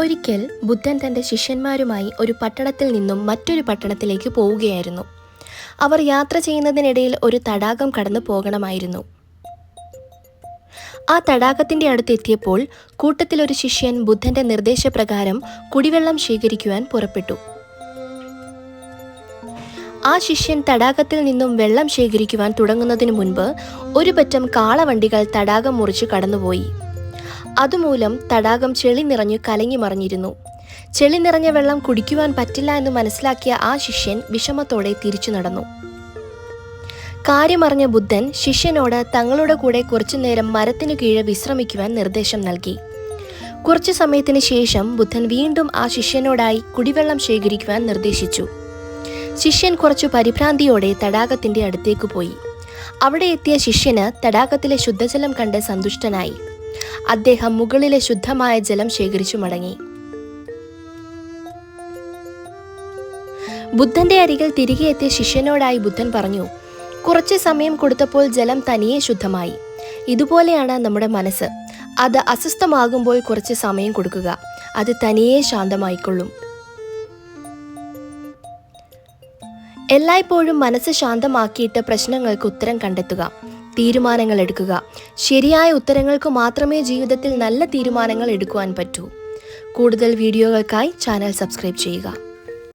ഒരിക്കൽ ബുദ്ധൻ തൻ്റെ ശിഷ്യന്മാരുമായി ഒരു പട്ടണത്തിൽ നിന്നും മറ്റൊരു പട്ടണത്തിലേക്ക് പോവുകയായിരുന്നു. അവർ യാത്ര ചെയ്യുന്നതിനിടയിൽ ഒരു തടാകം കടന്നു പോകണമായിരുന്നു. ആ തടാകത്തിൻ്റെ അടുത്തെത്തിയപ്പോൾ കൂട്ടത്തിലൊരു ശിഷ്യൻ ബുദ്ധൻ്റെ നിർദ്ദേശപ്രകാരം കുടിവെള്ളം ശേഖരിക്കുവാൻ പുറപ്പെട്ടു. ആ ശിഷ്യൻ തടാകത്തിൽ നിന്നും വെള്ളം ശേഖരിക്കുവാൻ തുടങ്ങുന്നതിനു മുൻപ് ഒരു പറ്റം കാളവണ്ടികൾ തടാകം മുറിച്ച് കടന്നുപോയി. അതുമൂലം തടാകം ചെളി നിറഞ്ഞു കലങ്ങി മറിഞ്ഞിരുന്നു. ചെളി നിറഞ്ഞ വെള്ളം കുടിക്കുവാൻ പറ്റില്ല എന്ന് മനസ്സിലാക്കിയ ആ ശിഷ്യൻ വിഷമത്തോടെ തിരിച്ചു നടന്നു. കാര്യമറിഞ്ഞ ബുദ്ധൻ ശിഷ്യനോട് തങ്ങളുടെ കൂടെ കുറച്ചുനേരം മരത്തിനു കീഴെ വിശ്രമിക്കുവാൻ നിർദ്ദേശം നൽകി. കുറച്ചു സമയത്തിന് ശേഷം ബുദ്ധൻ വീണ്ടും ആ ശിഷ്യനോടായി കുടിവെള്ളം ശേഖരിക്കുവാൻ നിർദ്ദേശിച്ചു. ശിഷ്യൻ കുറച്ചു പരിഭ്രാന്തിയോടെ തടാകത്തിന്റെ അടുത്തേക്ക് പോയി. അവിടെ എത്തിയ ശിഷ്യന് തടാകത്തിലെ ശുദ്ധജലം കണ്ട് സന്തുഷ്ടനായി. അദ്ദേഹം മുകളിലെ ശുദ്ധമായ ജലം ശേഖരിച്ചു മടങ്ങി. ബുദ്ധന്റെ അരികിൽ തിരികെ എത്തിയ ശിഷ്യനോടായി ബുദ്ധൻ പറഞ്ഞു, കുറച്ച് സമയം കൊടുത്തപ്പോൾ ജലം തനിയെ ശുദ്ധമായി. ഇതുപോലെയാണ് നമ്മുടെ മനസ്സ്. അത് അസ്വസ്ഥമാകുമ്പോൾ കുറച്ച് സമയം കൊടുക്കുക, അത് തനിയെ ശാന്തമായിക്കൊള്ളും. എല്ലായ്പ്പോഴും മനസ്സ് ശാന്തമാക്കിയിട്ട് പ്രശ്നങ്ങൾക്ക് ഉത്തരം കണ്ടെത്തുക, തീരുമാനങ്ങൾ എടുക്കുക. ശരിയായ ഉത്തരങ്ങൾക്ക് മാത്രമേ ജീവിതത്തിൽ നല്ല തീരുമാനങ്ങൾ എടുക്കുവാൻ പറ്റൂ. കൂടുതൽ വീഡിയോകൾക്കായി ചാനൽ സബ്സ്ക്രൈബ് ചെയ്യുക.